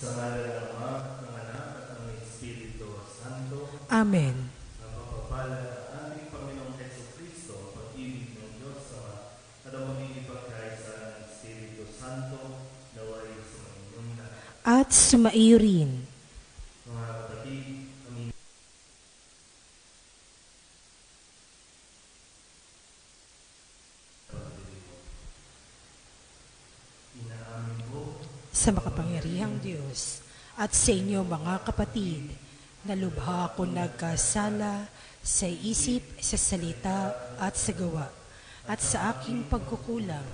Sa ngalan ng Ama, ng Anak, at ng Espiritu Santo. Amen. Ang pagpapala ng ating Panginoong Jesucristo, pag-ibig ng Diyos Ama, at ang magiging pagkaisa ng Espiritu Santo, naway sa inyong lahat. At sumaiyo rin. Mga kapatid, amin. Inaamin ko Sa makapangyarihang Diyos at sa inyo mga kapatid, na lubha ako nagkasala sa isip, sa salita at sa gawa, at sa aking pagkukulang.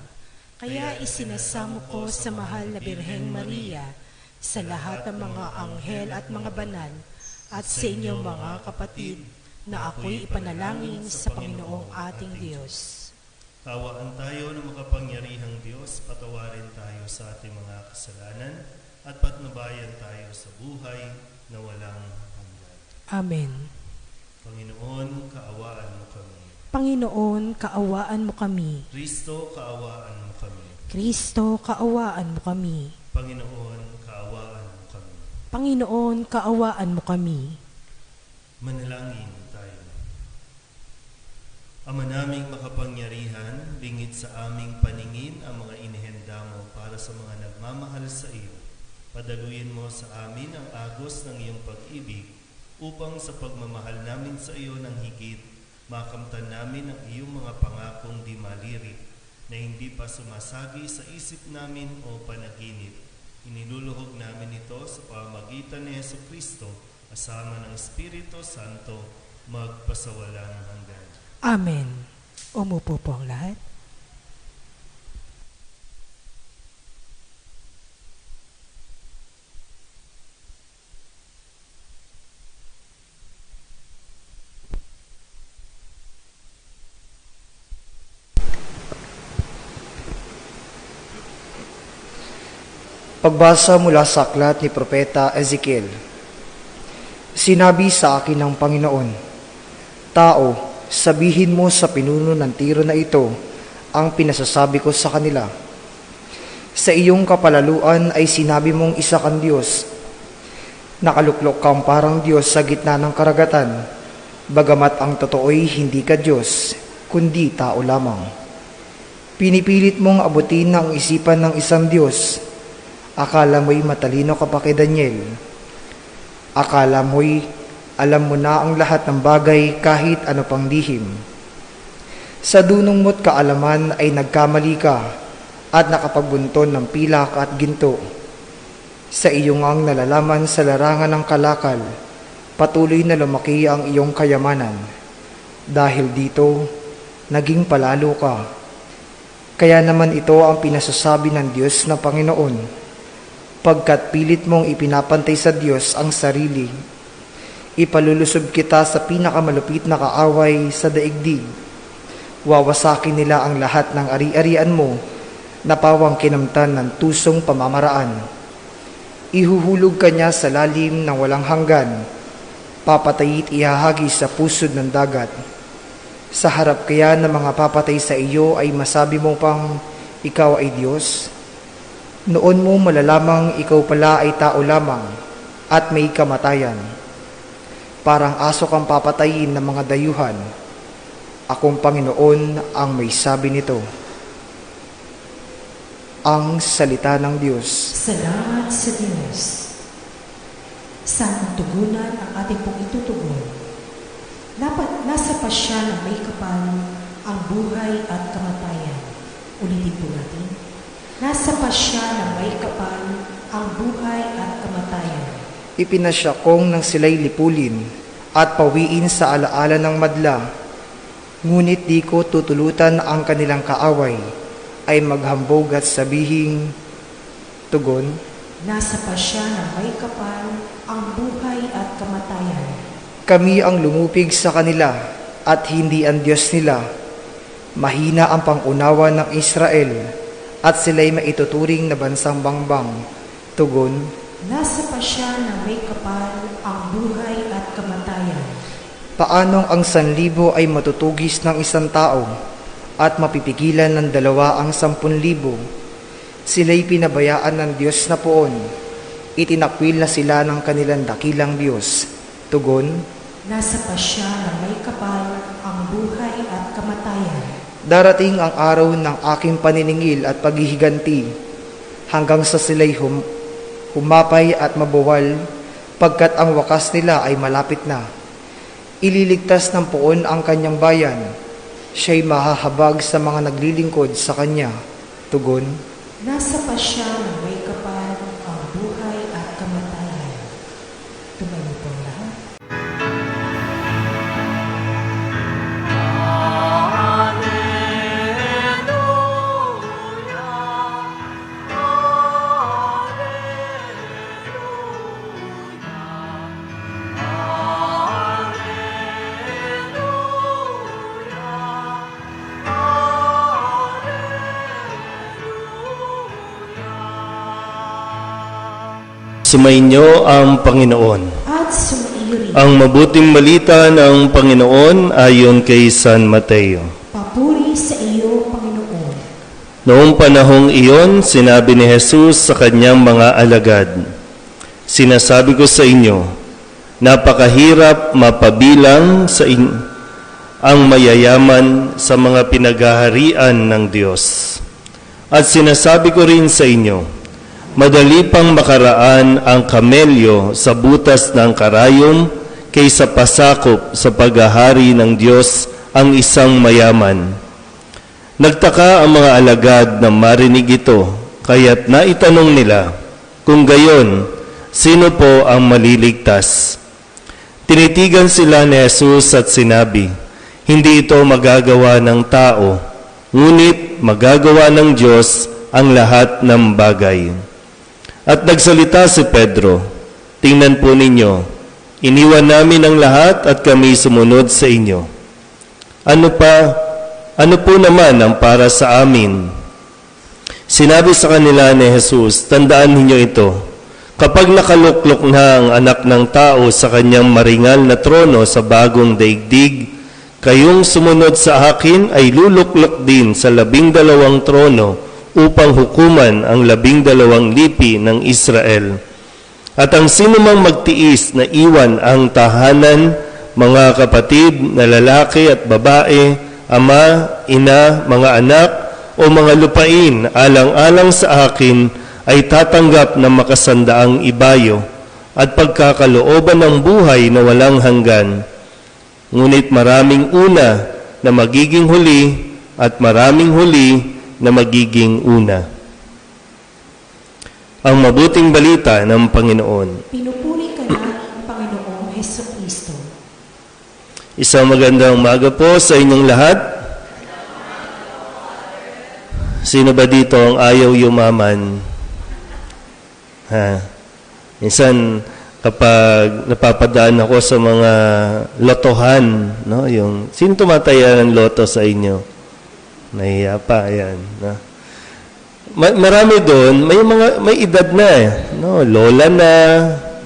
Kaya isinasamo ko sa mahal na Birheng Maria, sa lahat ng mga anghel at mga banal, at sa inyo mga kapatid, na ako'y ipanalangin sa Panginoong ating Diyos. Kawaan tayo ng makapangyarihang Diyos, patawarin tayo sa ating mga kasalanan, at patnubayan tayo sa buhay na walang hanggan. Amen. Panginoon, kaawaan mo kami. Panginoon, kaawaan mo kami. Kristo, kaawaan mo kami. Kristo, kaawaan mo kami. Panginoon, kaawaan mo kami. Panginoon, kaawaan mo kami. Manalangin tayo. Ama naming makapangyarihan, lingid sa aming paningin ang mga inihanda mo para sa mga nagmamahal sa iyo. Padaluyin mo sa amin ang agos ng iyong pag-ibig upang sa pagmamahal namin sa iyo ng higit, makamtan namin ang iyong mga pangakong di malirik na hindi pa sumasagi sa isip namin o panaginip. Iniluluhog namin ito sa pamamagitan ni Jesucristo kasama ng Espiritu Santo magpasawalang hanggan. Amen. Umupo po ang lahat. Pagbasa mula sa aklat ni Propeta Ezekiel. Sinabi sa akin ng Panginoon, "Tao, sabihin mo sa pinuno ng Tiro na ito ang pinasasabi ko sa kanila. Sa iyong kapalaluan ay sinabi mong isa kang Diyos. Nakaluklok kang parang Diyos sa gitna ng karagatan, bagamat ang totoo'y hindi ka Diyos, kundi tao lamang. Pinipilit mong abutin ang isipan ng isang Diyos. Akala mo'y matalino ka pa kay Daniel. Akala mo'y alam mo na ang lahat ng bagay kahit ano pang lihim. Sa dunong mo't kaalaman ay nagkamali ka at nakapagbunton ng pilak at ginto. Sa iyong ang nalalaman sa larangan ng kalakal, patuloy na lumaki ang iyong kayamanan. Dahil dito, naging palalo ka. Kaya naman ito ang pinasasabi ng Diyos na Panginoon. Pagkat pilit mong ipinapantay sa Diyos ang sarili, ipalulusob kita sa pinakamalupit na kaaway sa daigdig. Wawasakin nila ang lahat ng ari-arian mo na pawang kinamtan ng tusong pamamaraan. Ihuhulog ka niya sa lalim ng walang hanggan, papatayit ihahagis sa pusod ng dagat. Sa harap kaya ng mga papatay sa iyo ay masabi mo pang ikaw ay Diyos? Noon mo malalamang ikaw pala ay tao lamang at may kamatayan. Parang aso kang papatayin ng mga dayuhan. Akong Panginoon ang may sabi nito." Ang salita ng Diyos. Salamat sa Diyos. Saan tugunan ang ating pong itutugon? Nasa pasya ng may kapal ang buhay at kamatayan. Ulitin po natin. Nasa pasya ng may kapal ang buhay at kamatayan. Ipinasya kong nang sila'y lipulin at pawiin sa alaala ng madla, ngunit di ko tutulutan ang kanilang kaaway, ay maghambog at sabihing, tugon, Nasa pasya ng may kapal ang buhay at kamatayan. kami ang lumupig sa kanila at hindi ang Diyos nila. Mahina ang pangunawa ng Israel at sila'y maituturing na bansang bangbang. Tugon, Nasa pasya ng may kapal ang buhay at kamatayan. paanong ang 1,000 ay matutugis ng isang tao at mapipigilan ng 2 ang 10,000? Sila'y pinabayaan ng Diyos na poon. itinakwil na sila ng kanilang dakilang Diyos. Tugon, Nasa pasya ng may kapal ang buhay at kamatayan. darating ang araw ng aking paniningil at paghihiganti, hanggang sa sila'y humapay at mabuwal, pagkat ang wakas nila ay malapit na. Ililigtas ng poon ang kanyang bayan, siya'y mahahabag sa mga naglilingkod sa kanya. Tugon, Nasa pasya ng may kapal ang buhay at kamatayan. Tumayo po ang lahat. Sumainyo ang Panginoon. At sumaiyo rin. Ang mabuting balita ng Panginoon ayon kay San Mateo. Papuri sa iyo, Panginoon. Noong panahong iyon, sinabi ni Jesus sa kanyang mga alagad, "Sinasabi ko sa inyo, napakahirap mapabilang sa ang mayayaman sa mga pinaghaharian ng Diyos. At sinasabi ko rin sa inyo, madali pang makaraan ang kamelyo sa butas ng karayom kaysa pasakop sa paghahari ng Diyos ang isang mayaman." Nagtaka ang mga alagad na marinig ito, kaya't naitanong nila, kung gayon, sino po ang maliligtas? Tinitigan sila ni Jesus at sinabi, hindi ito magagawa ng tao, ngunit magagawa ng Diyos ang lahat ng bagay. At nagsalita si Pedro, tingnan po ninyo, iniwan namin ang lahat at kami sumunod sa inyo. Ano po naman ang para sa amin? Sinabi sa kanila ni Jesus, tandaan ninyo ito, kapag nakaluklok na ang anak ng tao sa kanyang maringal na trono sa bagong daigdig, kayong sumunod sa akin ay luluklok din sa 12 trono upang hukuman ang 12 lipi ng Israel. At ang sinumang magtiis na iwan ang tahanan, mga kapatid na lalaki at babae, ama, ina, mga anak, o mga lupain alang-alang sa akin, ay tatanggap ng makasandaang ibayo at pagkakalooban ng buhay na walang hanggan. Ngunit maraming una na magiging huli at maraming huli na magiging una. Ang mabuting balita ng Panginoon. Pinupuri ka namin, Panginoong Hesukristo. Isang magandang umaga po sa inyong lahat. Sino ba dito ang ayaw yumaman? Minsan, kapag napapadaan ako sa mga lotohan, no? Sino tumataya ng loto sa inyo? Nahiya pa, yan. No? Marami doon, may edad na no? Lola na.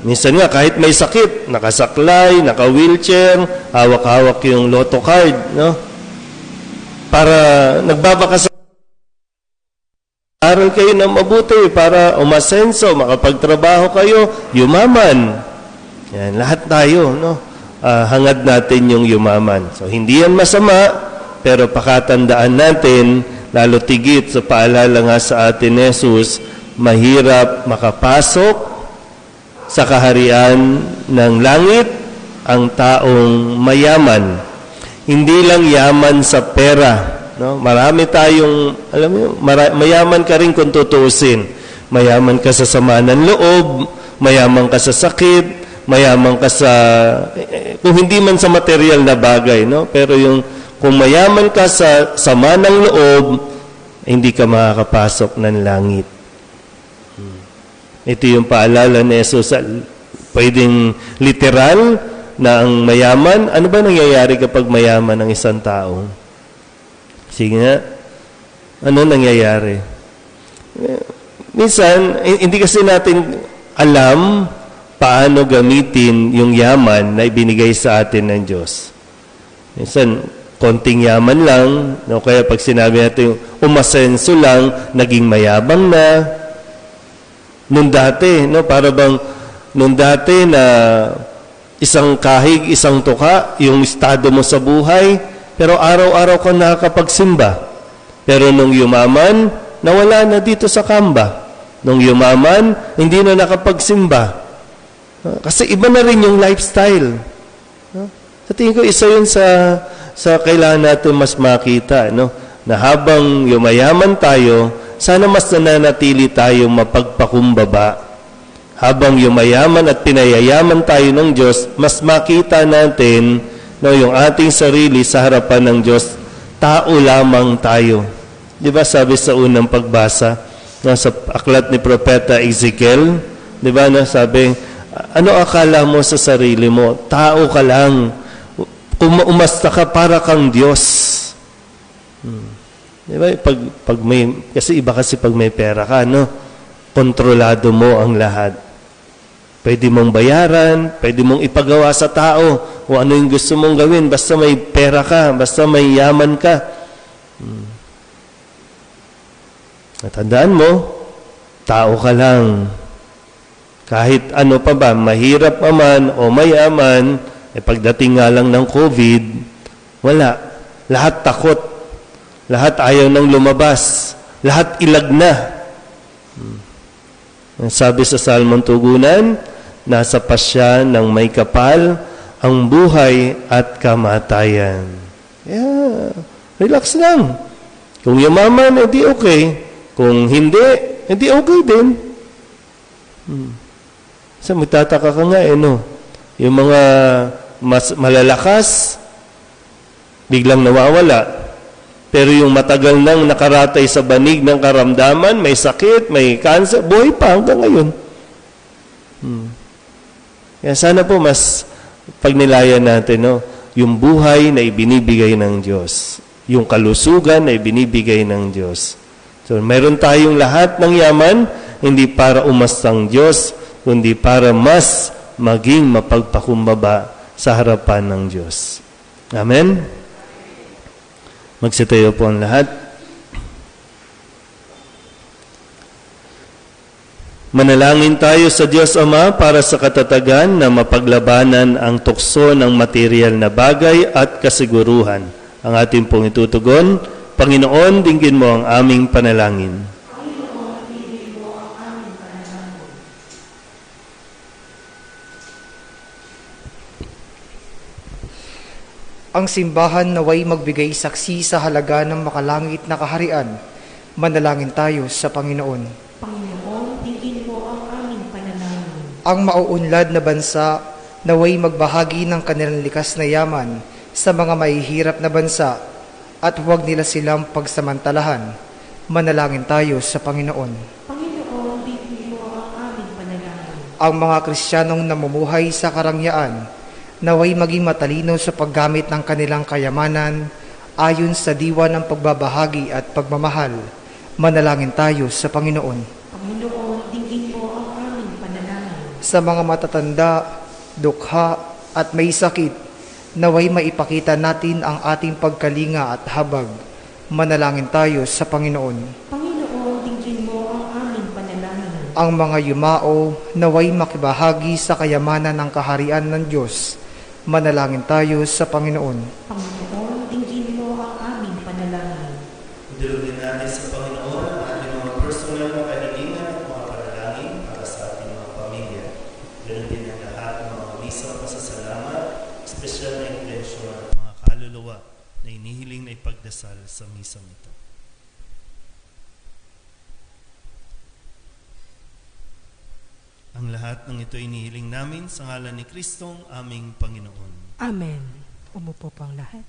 Minsan nga, kahit may sakit, nakasaklay, naka-wheelchair, hawak-hawak yung lotto card, no? Para nagbabaka sa aral kayo ng mabuti para umasenso, makapagtrabaho kayo, yumaman. Yan, lahat tayo, no? Hangad natin yung yumaman. So, hindi yan masama, pero pakatandaan natin, lalo tigit sa paalala nga sa atin ni Jesus, mahirap makapasok sa kaharian ng langit ang taong mayaman. Hindi lang yaman sa pera, no? Marami tayong, alam mo, mayaman ka rin kung tutuusin. Mayaman ka sa sama ng loob, mayaman ka sa sakit, mayaman ka sa, kung hindi man sa material na bagay, no? Pero kung mayaman ka sa sama ng loob, hindi ka makakapasok ng langit. Ito yung paalala ni Jesus. Pwedeng literal na ang mayaman. Ano ba nangyayari kapag mayaman ang isang tao? Sige nga. Ano nangyayari? Minsan, hindi kasi natin alam paano gamitin yung yaman na ibinigay sa atin ng Diyos. Minsan, konting yaman lang, no? Kaya pag sinabi natin umasenso lang, naging mayabang na, Nung dati, no, para bang nung dati na isang kahig, isang tuka, yung estado mo sa buhay, pero araw-araw ka nakakapagsimba. Pero nung yumaman, nawala na dito sa kamba. Nung yumaman, hindi na nakapagsimba. Kasi iba na rin yung lifestyle. Sa tingin ko, isa yun sa kailangan natin mas makita, no? Na habang yumayaman tayo, sana mas nananatili tayong mapagpakumbaba. Habang yumayaman at pinayayaman tayo ng Diyos, mas makita natin, no, yung ating sarili sa harapan ng Diyos, tao lamang tayo. Di ba sabi sa unang pagbasa, sa aklat ni Propeta Ezekiel, di ba, sabi, ano akala mo sa sarili mo? Tao ka lang. Umasta ka para kang Diyos. Di ba? Kasi iba kasi pag may pera ka, no? Kontrolado mo ang lahat. Pwede mong bayaran, pwede mong ipagawa sa tao kung ano yung gusto mong gawin, basta may pera ka, basta may yaman ka. Natandaan mo, tao ka lang. Kahit ano pa ba, mahirap man o mayaman, pagdating nga lang ng COVID, wala. Lahat takot. Lahat ayaw nang lumabas. Lahat ilag na. Sabi sa Salmon Tugunan, nasa pasya ng may kapal ang buhay at kamatayan. Yeah. Relax lang. Kung yumaman, edi okay. Kung hindi, edi okay din. So, magtataka ka nga, no? Yung mga mas malalakas, biglang nawawala. Pero yung matagal nang nakaratay sa banig ng karamdaman, may sakit, may cancer, buhay pa hanggang ngayon. Kaya sana po mas pagnilayan natin, no? Yung buhay na ibinibigay ng Diyos. Yung kalusugan na ibinibigay ng Diyos. So, meron tayong lahat ng yaman, hindi para umastang Diyos, kundi para mas maging mapagpakumbaba sa harapan ng Diyos. Amen? Magsitayo po ang lahat. Manalangin tayo sa Diyos Ama para sa katatagan na mapaglabanan ang tukso ng material na bagay at kasiguruhan. Ang ating pong itutugon, Panginoon, dinggin mo ang aming panalangin. Ang simbahan naway magbigay saksi sa halaga ng makalangit na kaharian. Manalangin tayo sa Panginoon. Panginoon, dinggin mo ang aming panalangin. Ang mauunlad na bansa naway magbahagi ng kanilang likas na yaman sa mga mahihirap na bansa at huwag nila silang pagsamantalahan. Manalangin tayo sa Panginoon. Panginoon, dinggin mo ang aming panalangin. Ang mga Kristiyanong namumuhay sa karangyaan naway maging matalino sa paggamit ng kanilang kayamanan ayon sa diwa ng pagbabahagi at pagmamahal. Manalangin tayo sa Panginoon. Panginoon, dinggin mo ang aming panalangin. Sa mga matatanda, dukha at may sakit, naway maipakita natin ang ating pagkalinga at habag. Manalangin tayo sa Panginoon. Panginoon, dinggin mo ang aming panalangin. Ang mga yumao, naway makibahagi sa kayamanan ng kaharian ng Diyos. Manalangin tayo sa Panginoon. Panginoon, dinggin mo ang aming panalangin. Dilugin natin sa Panginoon ang ating mga personal na kahilingan at mga panalangin para sa ating mga pamilya. Ganun din ang lahat ng mga misang pasasalamat, espesyal na intensyon at mga kaluluwa na inihiling na ipagdasal sa misang ito. Ang lahat ng ito inihiling namin sa ngalan ni Kristong aming Panginoon. Amen. Umupo po ang lahat.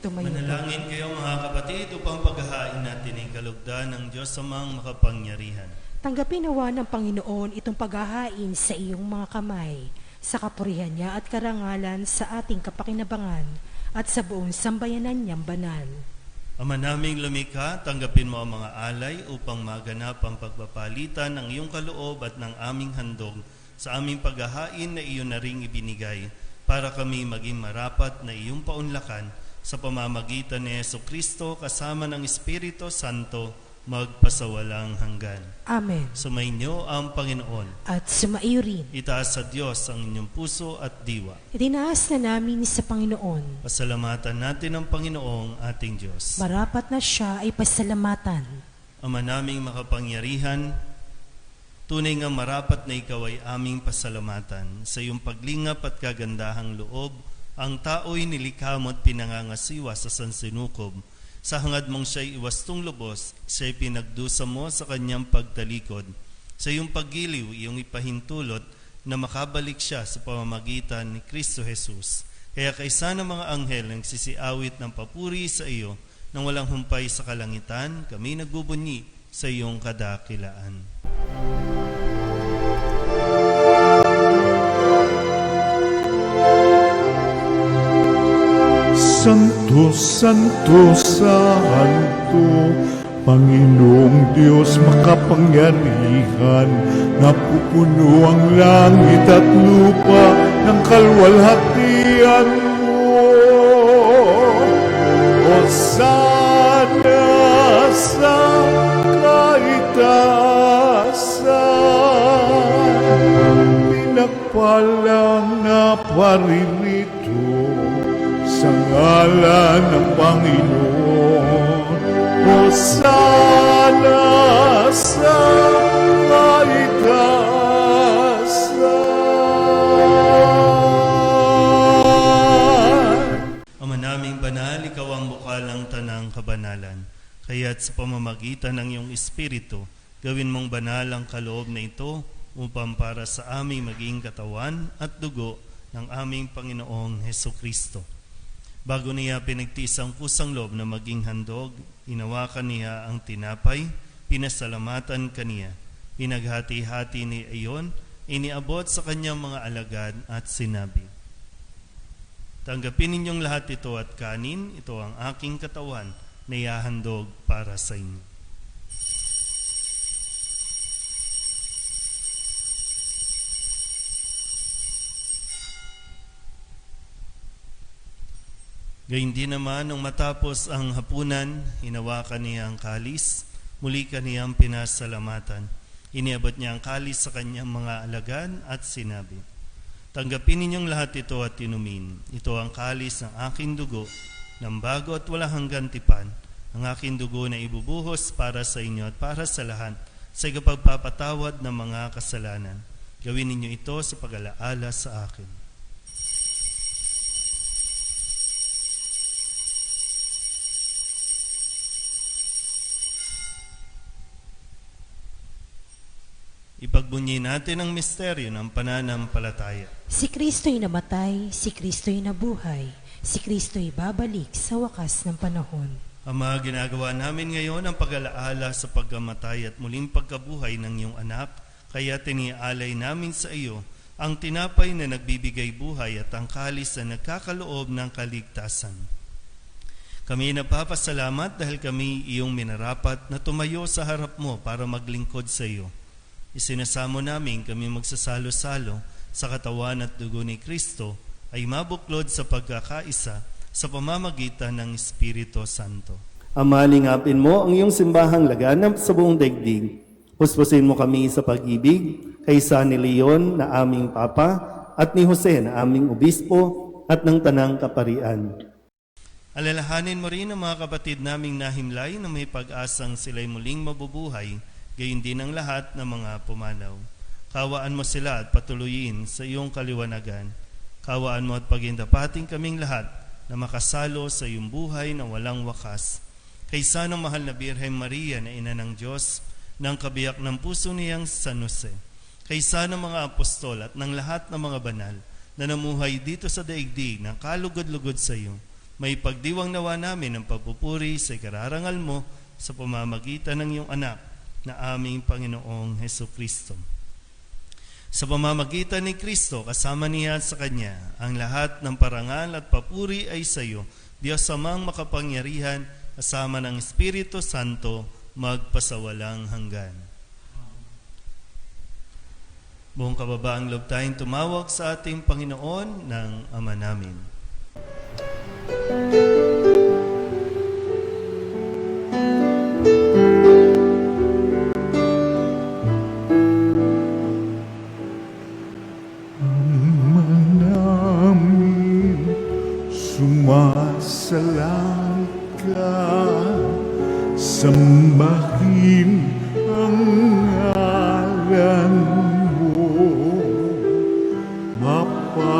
tumayo. Manalangin kayo mga kapatid upang paghahain natin ang kalugdan ng Diyos amang makapangyarihan. Tanggapin nawa ng Panginoon itong paghahain sa iyong mga kamay, sa kapurihan niya at karangalan sa ating kapakinabangan at sa buong sambayanan niyang banal. Ama naming lumikha, tanggapin mo ang mga alay upang maganap ang pagpapalitan ng iyong kaloob at ng aming handog sa aming paghahain na iyon na ring ibinigay para kami maging marapat na iyong paunlakan sa pamamagitan ni Jesucristo kasama ng Espiritu Santo magpasawalang hanggan. Amen. Sumainyo ang Panginoon. At sumaiyo rin. Itaas sa Diyos ang inyong puso at diwa. Itinaas na namin sa Panginoon. Pasalamatan natin ang Panginoong ating Diyos. Marapat na siya ay pasalamatan. Ama naming makapangyarihan, tunay nga marapat na ikaw ay aming pasalamatan. Sa iyong paglingap at kagandahang loob, ang tao'y nilikha mo at pinangangasiwa sa sansinukob. Sa hangad mong siya'y iwastong lubos, siya'y pinagdusa mo sa kanyang pagtalikod. Sa iyong paggiliw, iyong ipahintulot na makabalik siya sa pamamagitan ni Kristo Jesus. Kaya kaysa ng mga anghel ang sisiawit ng papuri sa iyo, nang walang humpay sa kalangitan, kami nagbubunyi sa iyong kadakilaan. Santo, Santo, Santo, Panginoong Diyos makapangyarihan, napupuno ang langit at lupa ng kalwalhatian mo. Hosana sa kaitaasan, pinagpalang na paririto sa ngalan ng Panginoon. Hosana sa kaitaasan. Ama naming banal, ikaw ang bukal ng tanang kabanalan. Kaya't sa pamamagitan ng iyong Espiritu, gawin mong banal ang kaloob na ito upang para sa aming maging katawan at dugo ng aming Panginoong Hesukristo. Bago niya pinagtiis ang kusang loob na maging handog, inawakan niya ang tinapay, pinasalamatan kaniya. Pinaghati-hati ni iyon, iniabot sa kanyang mga alagad at sinabi, tanggapin ninyong lahat ito at kanin, ito ang aking katawan na ihahandog para sa inyo. Gayun din naman, nung matapos ang hapunan, hinawakan niya ang kalis, muli kaniyang pinasalamatan. Iniabot niya ang kalis sa kanyang mga alagad at sinabi, tanggapin ninyong lahat ito at inumin. Ito ang kalis ng aking dugo, ng bago at walang hanggang tipan, ang aking dugo na ibubuhos para sa inyo at para sa lahat, sa ikapagpapatawad ng mga kasalanan. Gawin ninyo ito sa pag-alaala sa akin. Ipagbunyi natin ang misteryo ng pananampalataya. Si Kristo'y namatay, si Kristo'y nabuhay, si Kristo'y babalik sa wakas ng panahon. Ama, ginagawa namin ngayon ang pag-alaala sa pagkamatay at muling pagkabuhay ng iyong anak, kaya tinialay namin sa iyo ang tinapay na nagbibigay buhay at ang kalis na nagkakaloob ng kaligtasan. Kami napapasalamat dahil kami iyong minarapat na tumayo sa harap mo para maglingkod sa iyo. Isinasamo namin kami magsasalo-salo sa katawan at dugo ni Kristo ay mabuklod sa pagkakaisa sa pamamagitan ng Espiritu Santo. Ama, lingapin mo ang iyong simbahang laganap sa buong daigdig. Puspusin mo kami sa pag-ibig kay San Leon na aming Papa at ni Jose na aming Obispo at ng Tanang Kaparian. Alalahanin mo rin ang mga kapatid naming nahimlay na may pag-asang sila'y muling mabubuhay, gayon din ang lahat ng mga pumanaw. Kawaan mo sila at patuloyin sa iyong kaliwanagan. Kawaan mo at pagindapating kaming lahat na makasalo sa iyong buhay na walang wakas. Kaysa ng mahal na Birhen Maria na ina ng Diyos, ng kabiyak ng puso niyang San Jose. Kaysa ng mga apostol at ng lahat ng mga banal na namuhay dito sa daigdig ng kalugod-lugod sa iyo, May pagdiwang nawa namin ang pagpupuri sa ikararangal mo sa pamamagitan ng iyong anak na aming Panginoong Hesukristo. Sa pamamagitan ni Kristo, kasama niya sa Kanya, ang lahat ng parangal at papuri ay sa iyo, Diyos Amang makapangyarihan, kasama ng Espiritu Santo, magpasawalang hanggan. Buong kababaang loob tayong tumawag sa ating Panginoon ng Ama namin. Sumasalang ka, sambahin ang ngalan mo, mapasamin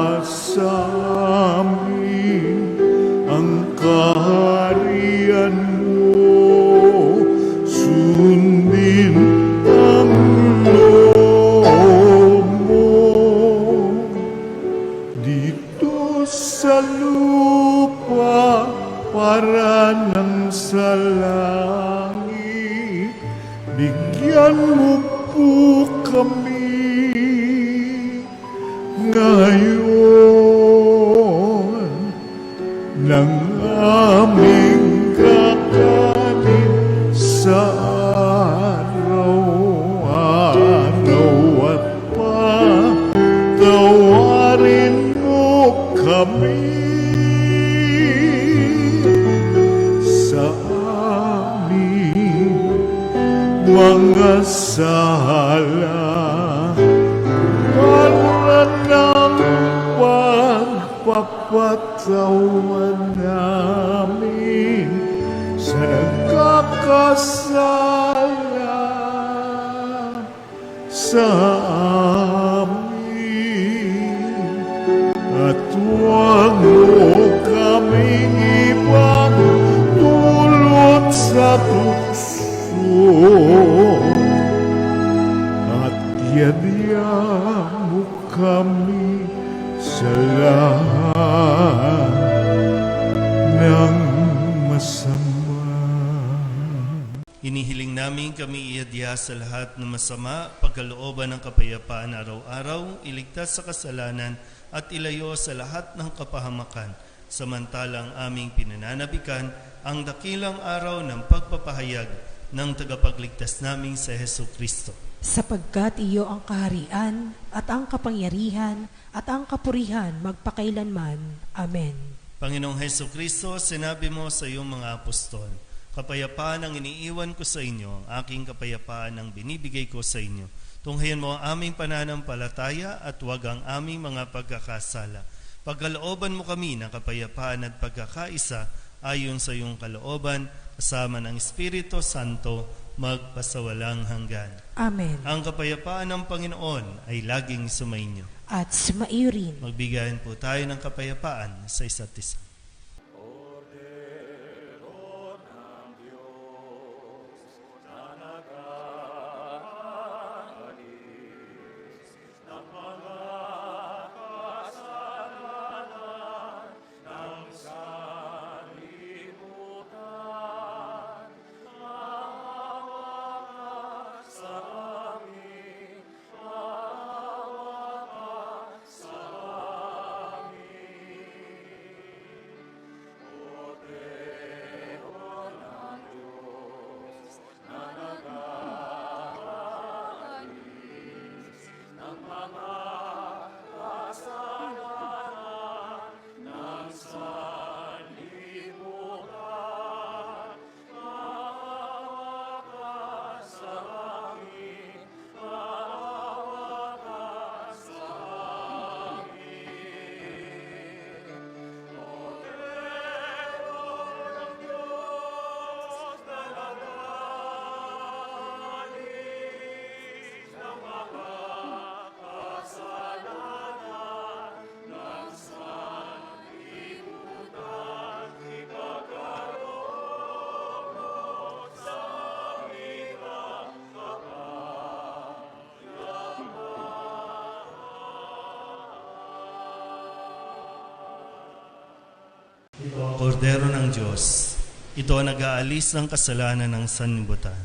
ang kaharian mo, sundin ang loob mo dito sa lupa para ng sa langit. Bigyan mo po kami ngayon ng aming kakanin sa araw-araw at patawarin mo kami sa aming mga sala para ng pagpapatawan namin sa nagkakasala sa amin, at huwag mo kaming ipagdulot sa tukso, at yadya mo kami sa lahat ng masama. Hinihiling namin kami iadya sa lahat ng masama, pagkalooban ng kapayapaan araw-araw, iligtas sa kasalanan at ilayo sa lahat ng kapahamakan, samantalang aming pinananabikan ang dakilang araw ng pagpapahayag ng tagapagligtas naming sa Hesukristo. Sapagkat iyo ang kaharian at ang kapangyarihan at ang kapurihan magpakailanman. Amen. Panginoong Hesukristo, sinabi mo sa iyong mga apostol, kapayapaan ang iniiwan ko sa inyo, ang aking kapayapaan ang binibigay ko sa inyo. Tunghayan mo ang aming pananampalataya at huwag ang aming mga pagkakasala. Pagkalooban mo kami ng kapayapaan at pagkakaisa ayon sa iyong kalooban, kasama ng Espiritu Santo, magpasawalang hanggan. Amen. Ang kapayapaan ng Panginoon ay laging sumainyo. At sumaiyo rin. Magbigayan po tayo ng kapayapaan sa isa't isa. Kordero ng Diyos, ito ang nag-aalis ng kasalanan ng sanlibutan.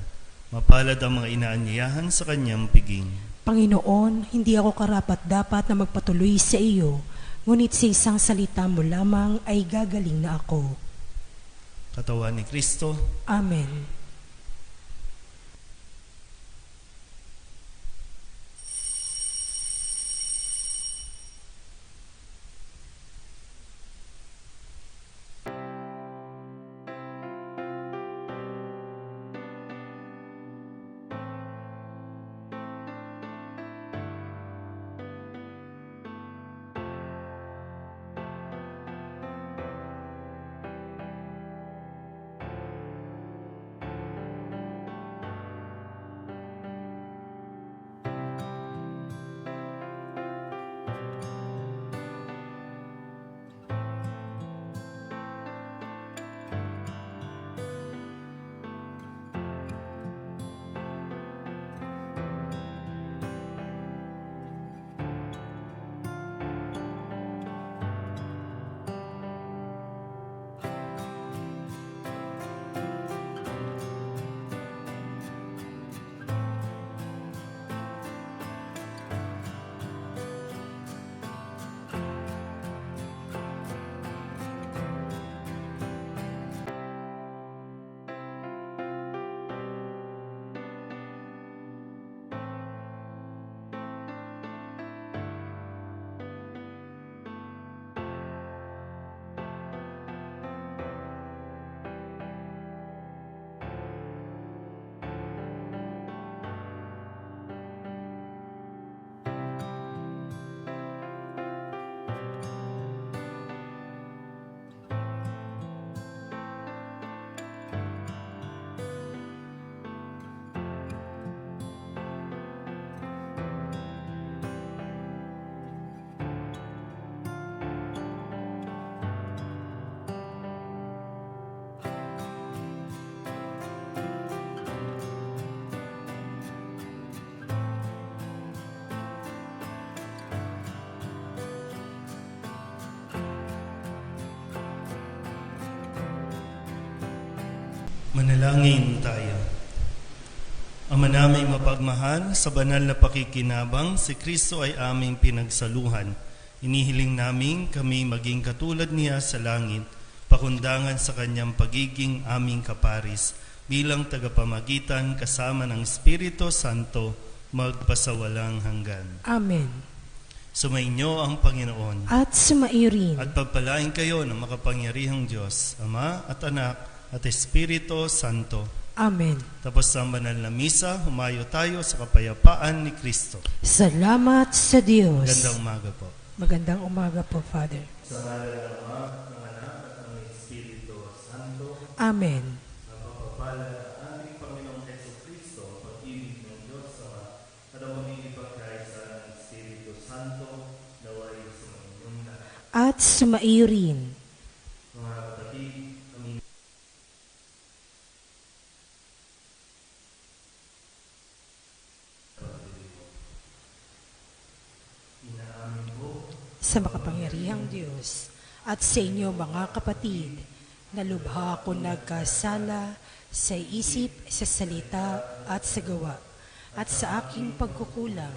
Mapalad ang mga inaanyayahan sa kanyang piging. Panginoon, hindi ako karapat-dapat na magpatuloy sa iyo, ngunit sa isang salita mo lamang ay gagaling na ako. Katawan ni Kristo, Amen. manalangin tayo. Ama naming mapagmahal, sa banal na pakikinabang, si Kristo ay aming pinagsaluhan. Inihiling namin kami maging katulad niya sa langit, pakundangan sa kanyang pagiging aming kaparis, bilang tagapamagitan kasama ng Espiritu Santo, magpasawalang hanggan. Amen. Sumainyo ang Panginoon. At sumaiyo rin. At pagpalain kayo ng makapangyarihang Diyos, Ama at Anak at Espiritu Santo. Amen. Tapos sa banal na misa, humayo tayo sa kapayapaan ni Kristo. Salamat sa Diyos. Magandang umaga po. Magandang umaga po, Father. Sa ngalan ng Ama, ng Anak at ng Espiritu Santo. Amen. Napapapala ng ating Panginoong Jesucristo, pag-ibig ng Diyos Ama, at ang magiging pagkaisa ng Espiritu Santo, naway sa inyong lahat. At sumaiyo rin. Mga kapatid, kami inaamin ko Sa makapangyarihang Diyos at sa inyo mga kapatid, na lubha ako nagkasala sa isip, sa salita at sa gawa, at sa aking pagkukulang.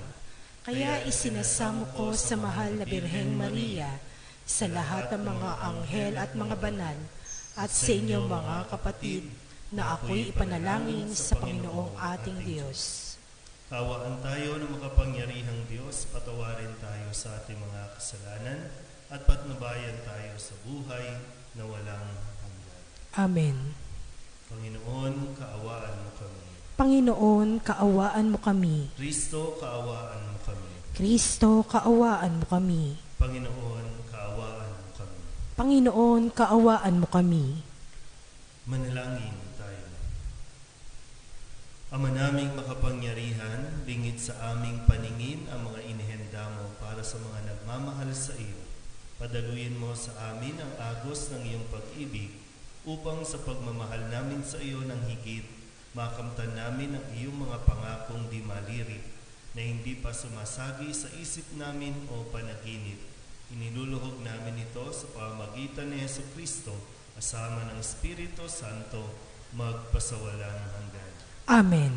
Kaya isinasamo ko sa mahal na Birheng Maria, sa lahat ng mga anghel at mga banal, at sa inyong mga kapatid, na ako'y ipanalangin sa Panginoong ating Diyos. Kawaan tayo ng makapangyarihang Diyos, patawarin tayo sa ating mga kasalanan, at patnubayan tayo sa buhay na walang hanggan. Amen. Panginoon, kaawaan mo kami. Panginoon, kaawaan mo kami. Kristo, kaawaan mo kami. Kristo, kaawaan mo kami. Panginoon, kaawaan mo kami. Panginoon, kaawaan mo kami. Manalangin tayo. Ama naming makapangyarihan, bingit sa aming paningin ang mga inihenda mo para sa mga nagmamahal sa iyo. Padaluyin mo sa amin ang agos ng iyong pag-ibig upang sa pagmamahal namin sa iyo ng higit, makamtan namin ang iyong mga pangakong di malirik na hindi pa sumasagi sa isip namin o panaginip. Iniluluhog namin ito sa pamamagitan ni Jesucristo kasama ng Espiritu Santo magpasawalang hanggan. Amen.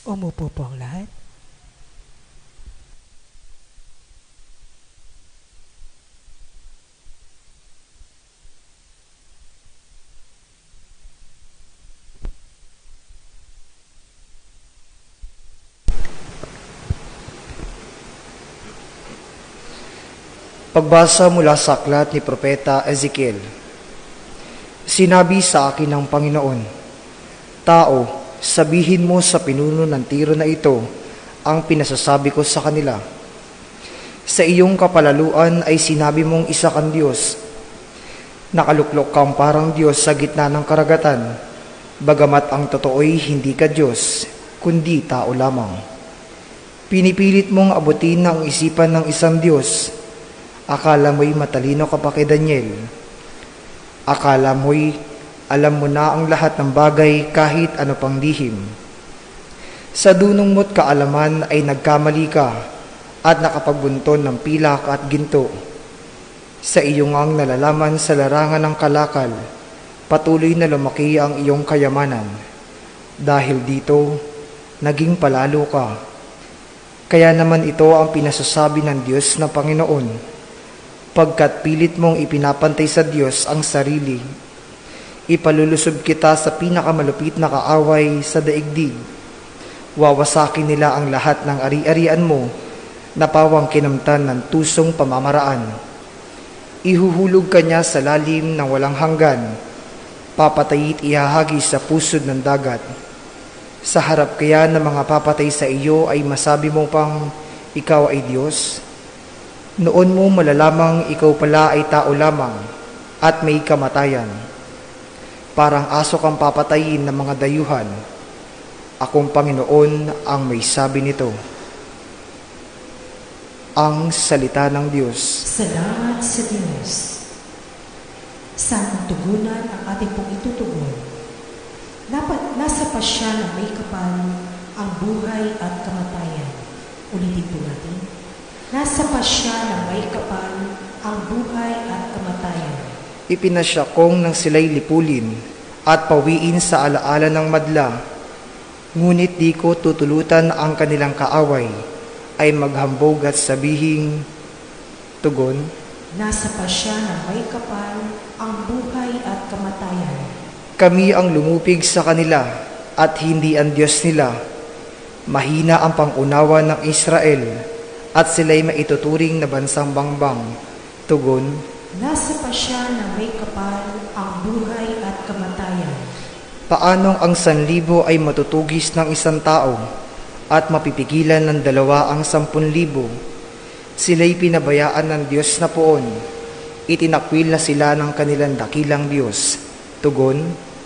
Umupo po ang lahat. Pagbasa mula sa aklat ni Propeta Ezekiel. Sinabi sa akin ng Panginoon, Tao, sabihin mo sa pinuno ng Tiro na ito ang pinasasabi ko sa kanila. Sa iyong kapalaluan ay sinabi mong isa kang Diyos. Nakaluklok kang parang Diyos sa gitna ng karagatan, bagamat ang totoo'y hindi ka Diyos, kundi tao lamang. Pinipilit mong abutin ang isipan ng isang Diyos. Akala mo'y matalino ka pa kay Daniel. Akala mo'y alam mo na ang lahat ng bagay kahit ano pang lihim. Sa dunong mo't kaalaman ay nagkamali ka at nakapagbunton ng pilak at ginto. Sa iyong ang nalalaman sa larangan ng kalakal, patuloy na lumaki ang iyong kayamanan. Dahil dito, naging palalo ka. Kaya naman ito ang pinasasabi ng Diyos na Panginoon. Pagkat pilit mong ipinapantay sa Diyos ang sarili, ipalulusob kita sa pinakamalupit na kaaway sa daigdig. Wawasakin nila ang lahat ng ari-arian mo na pawang kinamtan ng tusong pamamaraan. Ihuhulog ka niya sa lalim ng walang hanggan, papatayit ihahagi sa pusod ng dagat. Sa harap kaya ng mga papatay sa iyo ay masabi mo pang ikaw ay Diyos? Noon mo malalamang ikaw pala ay tao lamang at may kamatayan. Parang aso kang papatayin ng mga dayuhan. Akong Panginoon ang may sabi nito. Ang salita ng Diyos. Salamat sa Diyos. Saan tugunan ang ating pong itutugon? Nasa pasya ng may kapal ang buhay at kamatayan. Ulitin po natin. Nasa pasya ng may kapal ang buhay at kamatayan. Ipinasya kong nang sila'y lipulin at pawiin sa alaala ng madla. Ngunit di ko tutulutan ang kanilang kaaway ay maghambog at sabihing, tugon, Nasa pasya ng may kapal ang buhay at kamatayan. Kami ang lumupig sa kanila at hindi ang Diyos nila. Mahina ang pangunawa ng Israel at sila'y maituturing na bansang bangbang. Tugon, Nasa pasya ng may kapal ang buhay at kamatayan. paanong ang 1,000 ay matutugis ng isang tao at mapipigilan ng 2 ang 10,000? Sila'y pinabayaan ng Diyos na poon. Itinakwil na sila ng kanilang dakilang Diyos. Tugon,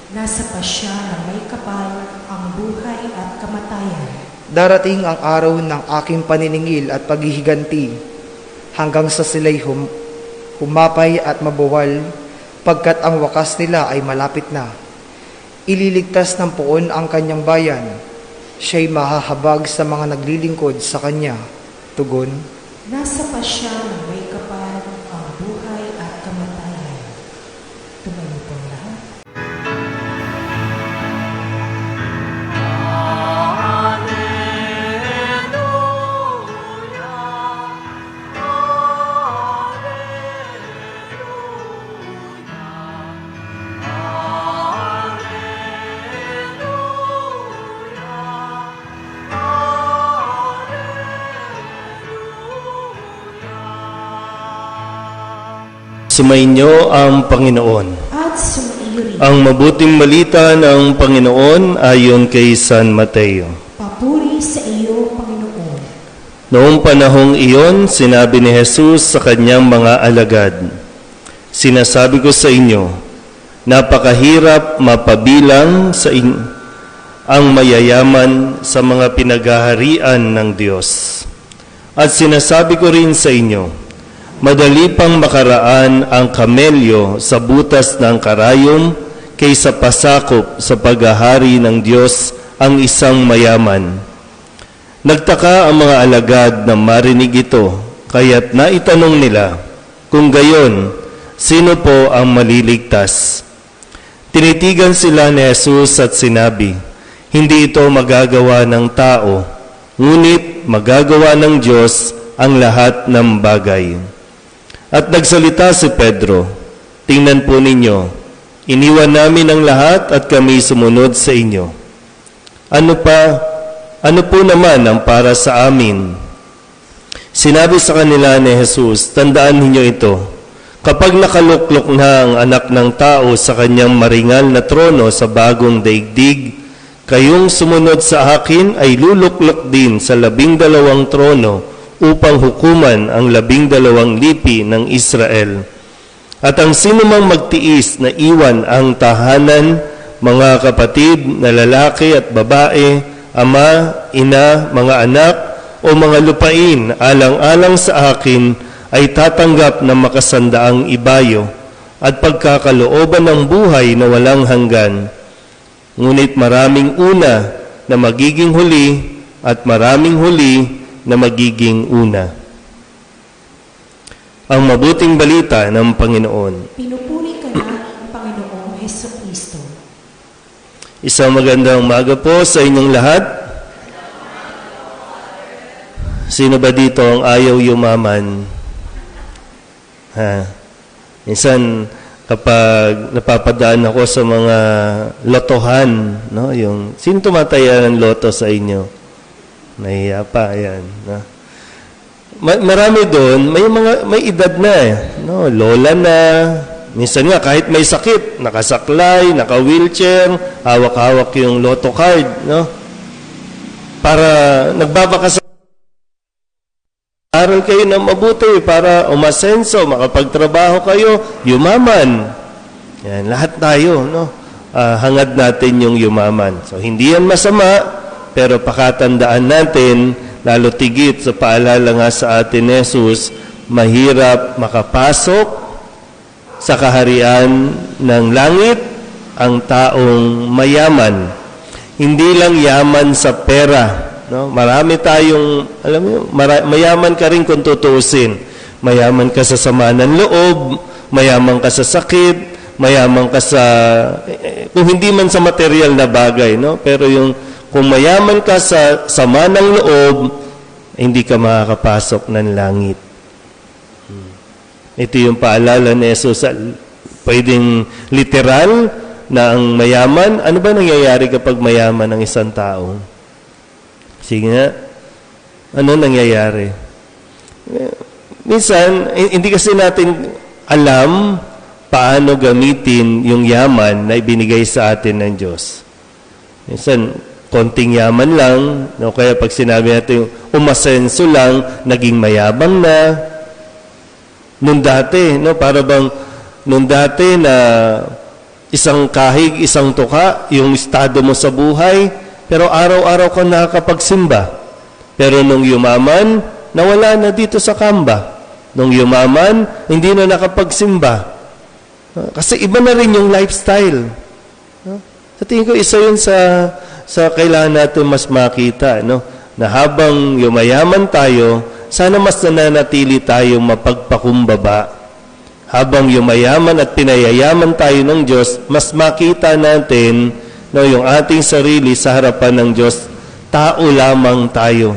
Nasa pasya ng may kapal ang buhay at kamatayan. darating ang araw ng aking paniningil at paghihiganti, hanggang sa sila'y humapay at mabuwal, pagkat ang wakas nila ay malapit na. Ililigtas ng poon ang kanyang bayan, siya'y mahahabag sa mga naglilingkod sa kanya. Tugon, Nasa pasya ng may kapal ang buhay at kamatayan. Tumayo po lahat. Sumainyo ang Panginoon. At sumaiyo rin. Ang mabuting balita ng Panginoon ayon kay San Mateo. Papuri sa iyo, Panginoon. Noong panahong iyon, sinabi ni Jesus sa kanyang mga alagad, Sinasabi ko sa inyo, napakahirap mapabilang sa ang mayayaman sa mga pinaghaharian ng Diyos. At sinasabi ko rin sa inyo, madali pang makaraan ang kamelyo sa butas ng karayom kaysa pasakop sa paghahari ng Diyos ang isang mayaman. Nagtaka ang mga alagad na marinig ito, kaya't naitanong nila, Kung gayon, sino po ang maliligtas? Tinitigan sila ni Jesus at sinabi, hindi ito magagawa ng tao, ngunit magagawa ng Diyos ang lahat ng bagay. At nagsalita si Pedro, tingnan po ninyo, iniwan namin ang lahat at kami sumunod sa inyo. Ano po naman ang para sa amin? Sinabi sa kanila ni Jesus, tandaan ninyo ito, kapag nakaluklok na ang anak ng tao sa kanyang maringal na trono sa bagong daigdig, kayong sumunod sa akin ay luluklok din sa 12 trono upang hukuman ang 12 lipi ng Israel. At ang sinumang magtiis na iwan ang tahanan, mga kapatid na lalaki at babae, ama, ina, mga anak, o mga lupain alang-alang sa akin ay tatanggap ng makasandaang ibayo at pagkakalooban ng buhay na walang hanggan. Ngunit maraming una na magiging huli at maraming huli na magiging una. Ang mabuting balita ng Panginoon. Pinupuri ka namin, Panginoong Hesukristo. Isang magandang umaga po sa inyong lahat. Sino ba dito ang ayaw yumaman? Minsan, kapag napapadaan ako sa mga lotohan, no? Yung, sino tumataya ng loto sa inyo? Nahiya pa, yan. No? Marami doon, may edad na no? Lola na. Minsan nga, kahit may sakit, nakasaklay, naka-wheelchair, hawak-hawak yung lotto card, no? Para nagbabaka sa aral kayo ng mabuti para umasenso, makapagtrabaho kayo, yumaman. Yan, lahat tayo, no? Hangad natin yung yumaman. So, hindi yan masama, pero pakatandaan natin, lalo tigit sa paalala nga sa atin ni Jesus, mahirap makapasok sa kaharian ng langit ang taong mayaman. Hindi lang yaman sa pera. No? Marami tayong, alam mo, mayaman ka rin kung tutuusin. Mayaman ka sa sama ng loob, mayaman ka sa sakit, mayaman ka sa, kung hindi man sa material na bagay, no? Pero kung mayaman ka sa sama ng loob, hindi ka makakapasok ng langit. Ito yung paalala ni Jesus. Pwedeng literal na ang mayaman. Ano ba nangyayari kapag mayaman ang isang tao? Sige nga, ano nangyayari? Minsan, hindi kasi natin alam paano gamitin yung yaman na ibinigay sa atin ng Diyos. Minsan, konting yaman lang, no? Kaya pag sinabi natin umasenso lang, naging mayabang na. Nung dati, no? Para bang nung dati na isang kahig, isang tuka, yung estado mo sa buhay, pero araw-araw ka nakakapagsimba. Pero nung yumaman, nawala na dito sa kamba. Nung yumaman, hindi na nakapagsimba. Kasi iba na rin yung lifestyle. Sa tingin ko, isa yun sa kailangan natin mas makita. No? Na habang yumayaman tayo, sana mas nananatili tayong mapagpakumbaba. Habang yumayaman at pinayayaman tayo ng Diyos, mas makita natin no, yung ating sarili sa harapan ng Diyos, tao lamang tayo.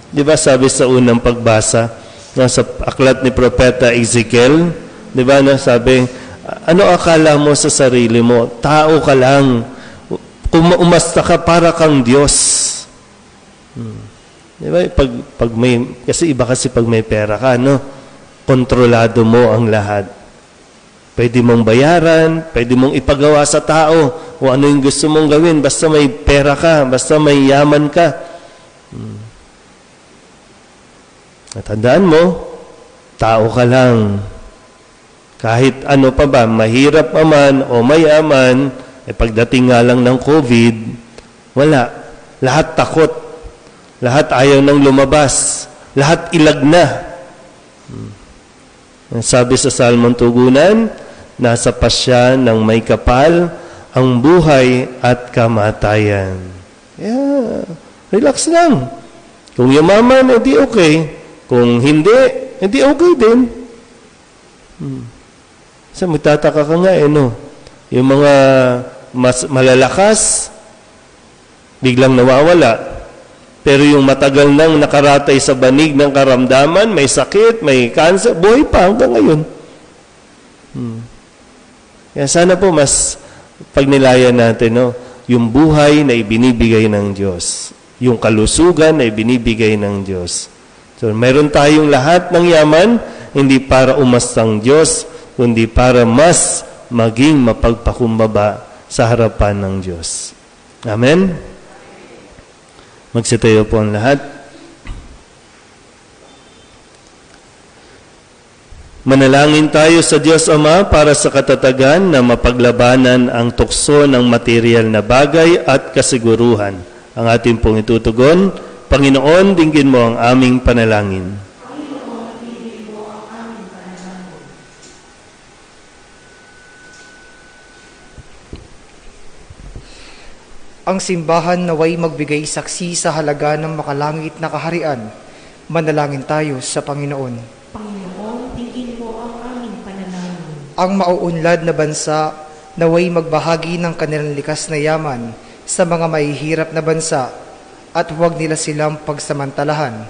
Di ba sabi sa unang pagbasa, no, sa aklat ni Propeta Ezekiel, di ba no, sabi, ano akala mo sa sarili mo? Tao ka lang. Umasta ka para kang Diyos. Di ba? Pag kasi iba kasi pag may pera ka, no? Kontrolado mo ang lahat. Pwede mong bayaran, pwede mong ipagawa sa tao kung ano yung gusto mong gawin, basta may pera ka, basta may yaman ka. Natandaan mo, tao ka lang. Kahit ano pa ba, mahirap man o mayaman, pagdating nga lang ng COVID, wala. Lahat takot. Lahat ayaw nang lumabas. Lahat ilag na. Sabi sa Salmon Tugunan, nasa pasya ng may kapal ang buhay at kamatayan. Yeah, relax lang. Kung yumaman, edi okay. Kung hindi, edi okay din. So magtataka ka nga no. Yung mga mas malalakas, biglang nawawala. Pero yung matagal nang nakaratay sa banig ng karamdaman, may sakit, may cancer, buhay pa hanggang ngayon. Kaya sana po mas pagnilayan natin, no? Yung buhay na ibinibigay ng Diyos. Yung kalusugan na ibinibigay ng Diyos. So, mayroon tayong lahat ng yaman, hindi para umastang Diyos, kundi para mas maging mapagpakumbaba sa harapan ng Diyos. Amen? Magsitayo po ang lahat. Manalangin tayo sa Diyos Ama para sa katatagan na mapaglabanan ang tukso ng material na bagay at kasiguruhan. Ang ating pong itutugon, Panginoon, dinggin mo ang aming panalangin. Ang simbahan naway magbigay saksi sa halaga ng makalangit na kaharian. Manalangin tayo sa Panginoon. Panginoon, tingin mo ang aming panalangin. Ang mauunlad na bansa naway magbahagi ng kanilang likas na yaman sa mga mahihirap na bansa at huwag nila silang pagsamantalahan.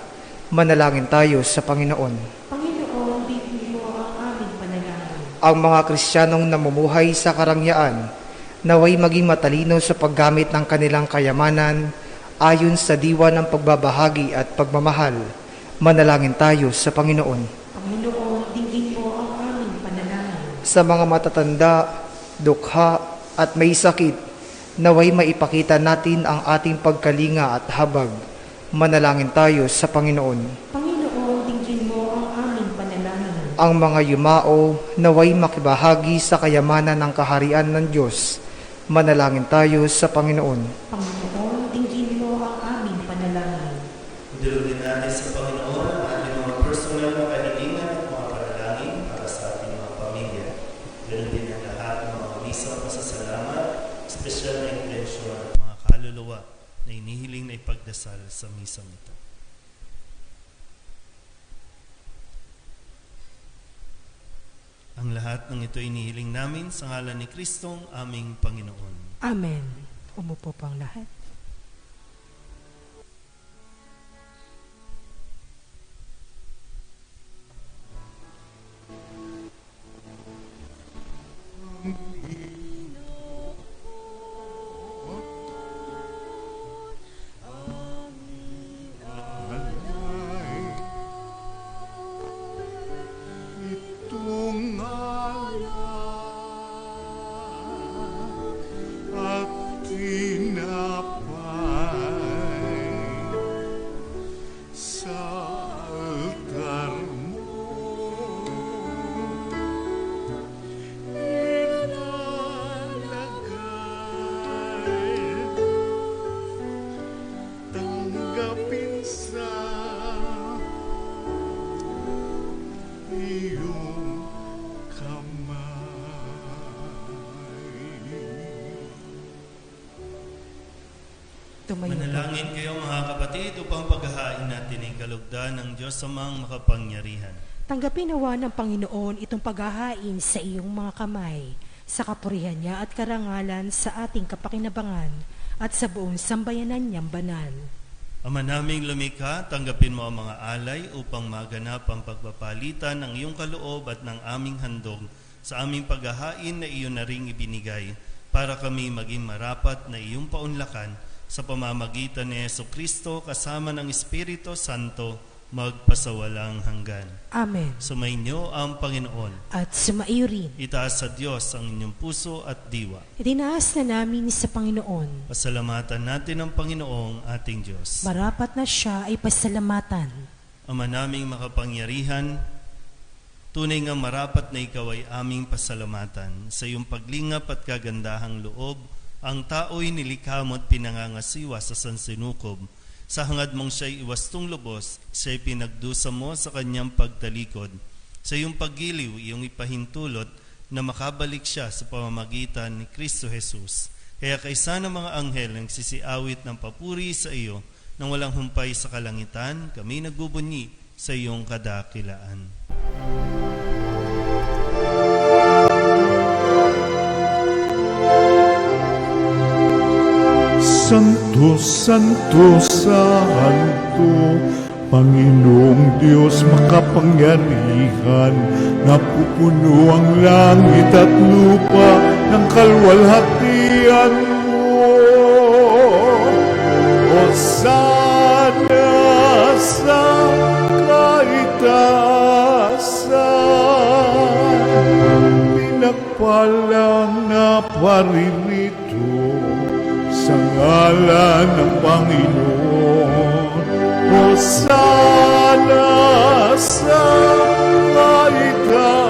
Manalangin tayo sa Panginoon. Panginoon, tingin mo ang aming panalangin. Ang mga Kristiyanong namumuhay sa karangyaan naway maging matalino sa paggamit ng kanilang kayamanan ayon sa diwa ng pagbabahagi at pagmamahal. Manalangin tayo sa Panginoon. Panginoon, tingin mo ang aming panalangin. Sa mga matatanda, dukha at may sakit, naway maipakita natin ang ating pagkalinga at habag. Manalangin tayo sa Panginoon. Panginoon, tingin mo ang aming panalangin. Ang mga yumao, naway makibahagi sa kayamanan ng kaharian ng Diyos. Manalangin tayo sa Panginoon. Panginoon, tingin mo ang aming panalangin. Dilugin natin sa Panginoon ang ating mga personal na kanilingan at mga panalangin para sa ating mga pamilya. Ganun din ang lahat ng mga misang pasasalamat, espesyal na intensyon at mga kaluluwa na inihiling na ipagdasal sa misang ito. Ang lahat ng ito inihiling namin sa ngalan ni Kristong aming Panginoon. Amen. Umupo po ang lahat. Itong at tinapay sa altar mo ilalagay, tanggapin sa iyong kamay. Tumayo po. Manalangin kayo mga kapatid upang paghahain natin ay kalugdan ng Diyos Amang makapangyarihan. Tanggapin nawa ng Panginoon itong paghahain sa iyong mga kamay, sa kapurihan niya at karangalan sa ating kapakinabangan at sa buong sambayanan niyang banal. Ama naming lumikha, tanggapin mo ang mga alay upang maganap ang pagpapalitan ng iyong kaloob at ng aming handog sa aming paghahain na iyon na ring ibinigay para kami maging marapat na iyong paunlakan sa pamamagitan ni Jesucristo kasama ng Espiritu Santo magpasawalang hanggan. Amen. Sumainyo ang Panginoon. At sumaiyo rin. Itaas sa Diyos ang inyong puso at diwa. Itinaas na namin sa Panginoon. Pasalamatan natin ang Panginoong ating Diyos. Marapat na siya ay pasalamatan. Ama naming makapangyarihan, tunay nga marapat na ikaw ay aming pasalamatan. Sa iyong paglingap at kagandahang loob, ang tao'y nilikha mo at pinangangasiwa sa sansinukob. Sa hangad mong siya'y iwastong lubos, siya'y pinagdusa mo sa kanyang pagtalikod. Sa iyong paggiliw, iyong ipahintulot na makabalik siya sa pamamagitan ni Kristo Jesus. Kaya kaysa ng mga anghel ang sisiawit ng papuri sa iyo, nang walang humpay sa kalangitan, kami nagbubunyi sa iyong kadakilaan. Santo, Santo, Santo, Panginoong Diyos makapangyarihan, napupuno ang langit at lupa ng kalwalhatian mo. Hosana sa kaitaasan, pinagpalang na paririto sa ngalan ng Panginoon. Hosana sa kaitaasan.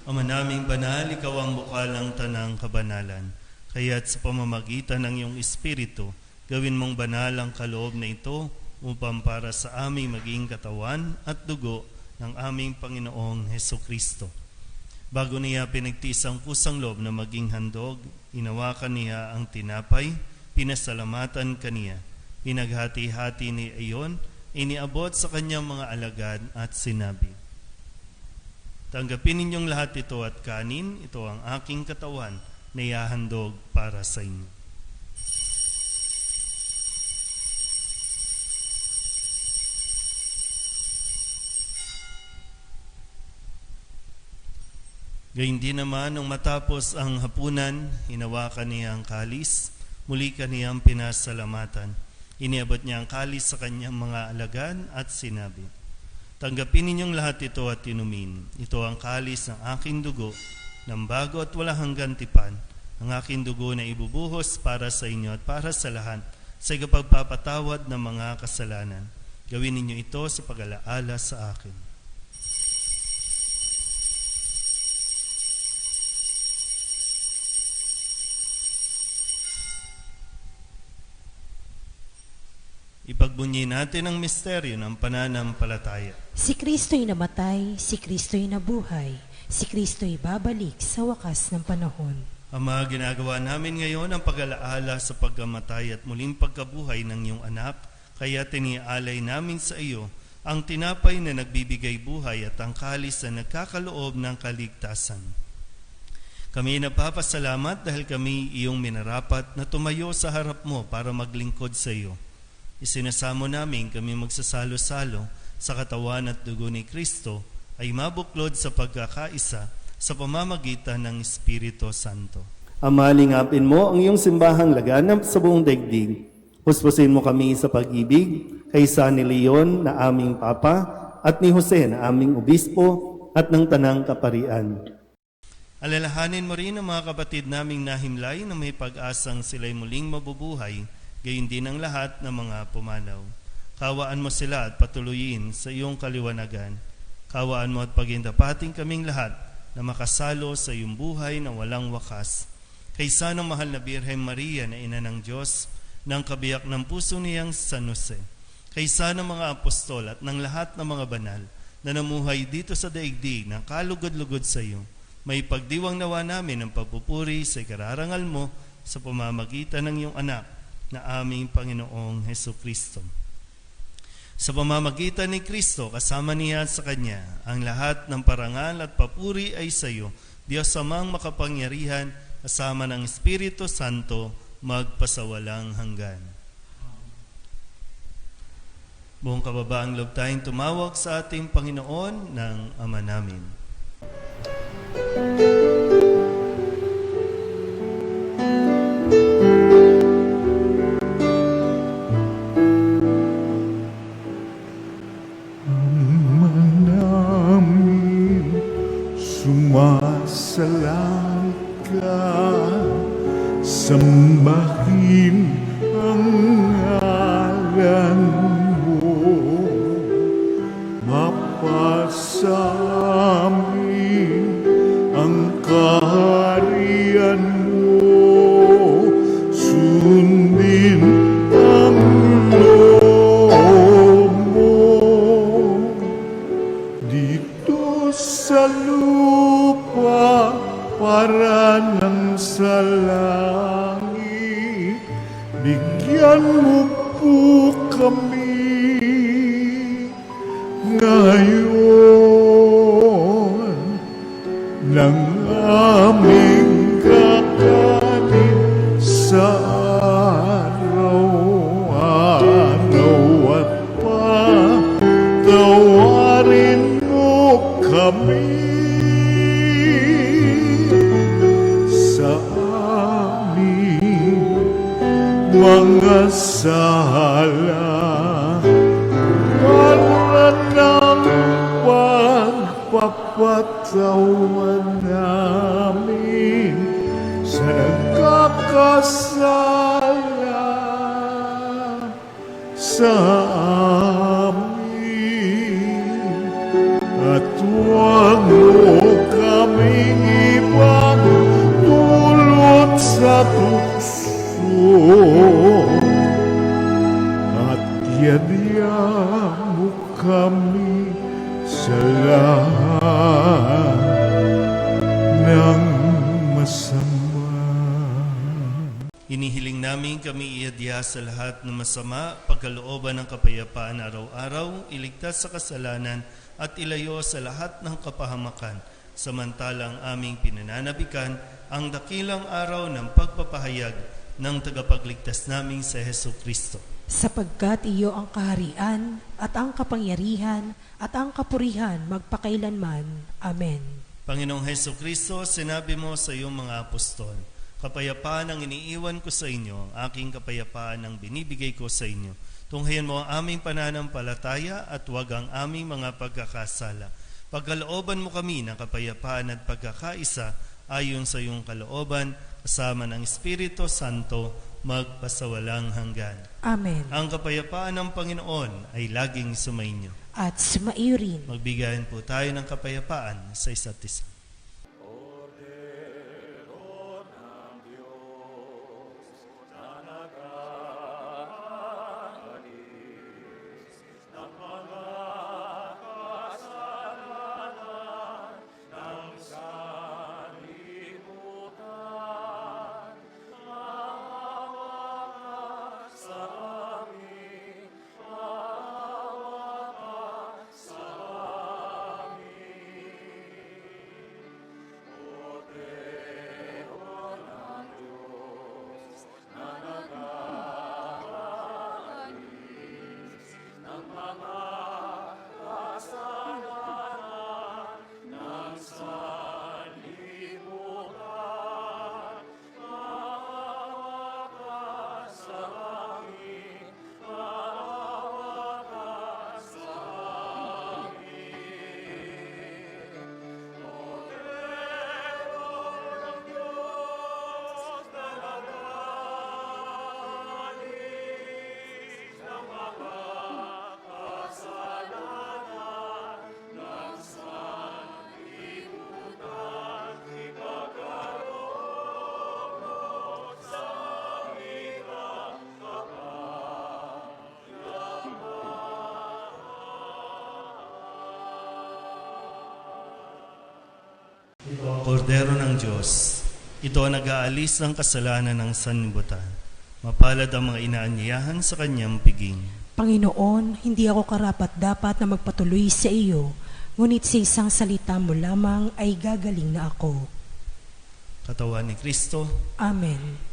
Ama naming banal, ikaw ang bukal ng tanang kabanalan. Kaya't sa pamamagitan ng iyong Espiritu, gawin mong banal ang kaloob na ito upang para sa aming maging katawan at dugo ng aming Panginoong Hesukristo. Bago niya pinagtiis ang kusang loob na maging handog, inawakan niya ang tinapay, pinasalamatan kaniya. Pinaghati-hati ni iyon, iniabot sa kanyang mga alagad at sinabi, "Tanggapin ninyong lahat ito at kanin, ito ang aking katawan na ihahandog para sa inyo." Gayun din naman, nung matapos ang hapunan, hinawakan niya ang kalis, muli kaniyang pinasalamatan. Iniabot niya ang kalis sa kanyang mga alagad at sinabi, "Tanggapin ninyong lahat ito at inumin. Ito ang kalis ng aking dugo, ng bago at walang hanggang tipan, ang aking dugo na ibubuhos para sa inyo at para sa lahat, sa ikapagpapatawad ng mga kasalanan. Gawin ninyo ito sa pag-alaala sa akin." Ipagbunyi natin ang misteryo ng pananampalataya. Si Kristo'y namatay, si Kristo'y nabuhay, si Kristo'y babalik sa wakas ng panahon. Ama, ginagawa namin ngayon ang pag-alaala sa pagkamatay at muling pagkabuhay ng iyong anak, kaya tinialay namin sa iyo ang tinapay na nagbibigay buhay at ang kalis na nagkakaloob ng kaligtasan. Kami napapasalamat dahil kami iyong minarapat na tumayo sa harap mo para maglingkod sa iyo. Isinasamo namin kami magsasalo-salo sa katawan at dugo ni Kristo ay mabuklod sa pagkakaisa sa pamamagitan ng Espiritu Santo. Ama, lingapin mo ang iyong simbahang laganap sa buong daigdig. Huspusin mo kami sa pag-ibig kay San Leon na aming Papa at ni Jose na aming Obispo at ng Tanang Kaparian. Alalahanin mo rin ang mga kapatid naming nahimlay na may pag-asang sila'y muling mabubuhay, gayon din ang lahat ng mga pumanaw. Kawaan mo sila at patuloyin sa iyong kaliwanagan. Kawaan mo at pagindapating kaming lahat na makasalo sa iyong buhay na walang wakas. Kaysa ng mahal na Birhen Maria na ina ng Diyos, ng kabiyak ng puso niyang San Jose. Kaysa ng mga apostol at ng lahat ng mga banal na namuhay dito sa daigdig ng kalugod-lugod sa iyo, may pagdiwang nawa namin ang pagpupuri sa ikararangal mo sa pamamagitan ng iyong anak na aming Panginoong Hesukristo. Sa pamamagitan ni Kristo, kasama niya sa Kanya, ang lahat ng parangal at papuri ay sa iyo, Diyos Amang makapangyarihan, kasama ng Espiritu Santo, magpasawalang hanggan. Buong kababaang loob tayong tumawag sa ating Panginoon ng Ama namin. Sumasalang ka, sambahin ang ngalan mo, mapasamin ang kaharian mo, sundin ang loob mo dito sa lupa para nang sa langit. Bigyan mo po kami katawan namin sa nagkakasala sa amin. At huwag mo kaming ipagdulot sa tukso, at yadya mo kami sa lahat ng masama. Inihiling namin kami iadya sa lahat ng masama, pagkalooban ng kapayapaan araw-araw, iligtas sa kasalanan at ilayo sa lahat ng kapahamakan. Samantalang aming pinananabikan ang dakilang araw ng pagpapahayag ng tagapagligtas naming sa Hesus Kristo. Sapagkat iyo ang kaharian at ang kapangyarihan at ang kapurihan magpakailanman. Amen. Panginoong Hesus Kristo, sinabi mo sa iyong mga apostol, kapayapaan ang iniiwan ko sa inyo, ang aking kapayapaan ang binibigay ko sa inyo. Tunghayan mo ang aming pananampalataya at huwag ang aming mga pagkakasala. Pagkalooban mo kami ng kapayapaan at pagkakaisa ayon sa iyong kalooban, kasama ng Espiritu Santo, magpasawalang hanggan. Amen. Ang kapayapaan ng Panginoon ay laging sumainyo. At sumaiyo rin. Magbigayan po tayo ng kapayapaan sa isa't isa. Kordero ng Diyos, ito ang nag-aalis ng kasalanan ng sanlibutan. Mapalad ang mga inaanyayahan sa kanyang piging. Panginoon, hindi ako karapat-dapat na magpatuloy sa iyo, ngunit sa isang salita mo lamang ay gagaling na ako. Katawan ni Kristo, Amen.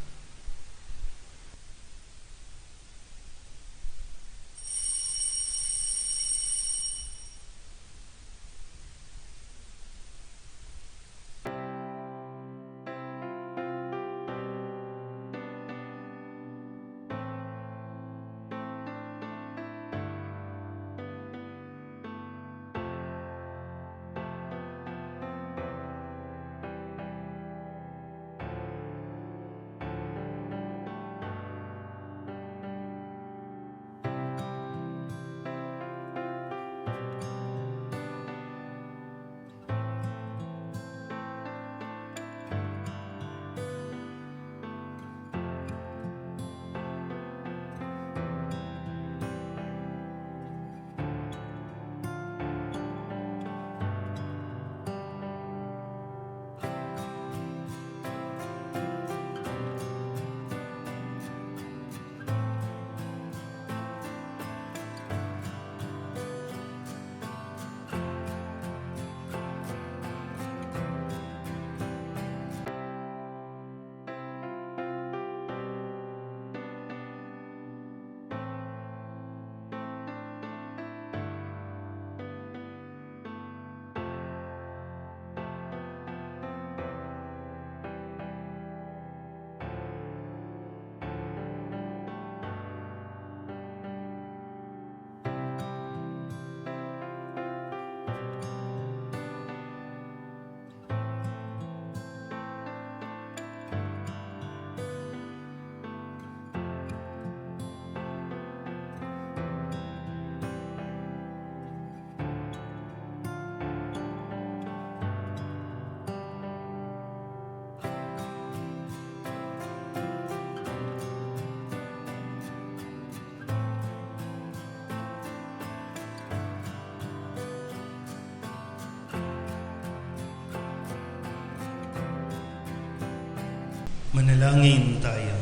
Manalangin tayo.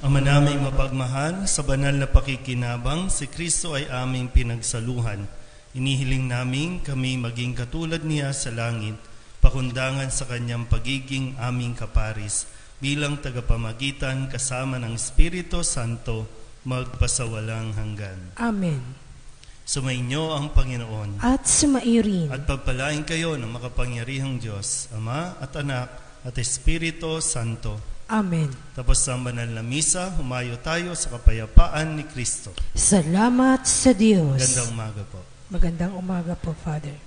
Ama naming mapagmahal, sa banal na pakikinabang, si Kristo ay aming pinagsaluhan. Inihiling namin kami maging katulad niya sa langit, pakundangan sa kanyang pagiging aming kaparis, bilang tagapamagitan kasama ng Espiritu Santo, magpasawalang hanggan. Amen. Sumainyo ang Panginoon. At sumaiyo rin. At pagpalain kayo ng makapangyarihang Diyos, Ama at Anak at Espiritu Santo. Amen. Tapos ang banal na misa, humayo tayo sa kapayapaan ni Kristo. Salamat sa Diyos. Gandang umaga po. Magandang umaga po, Father.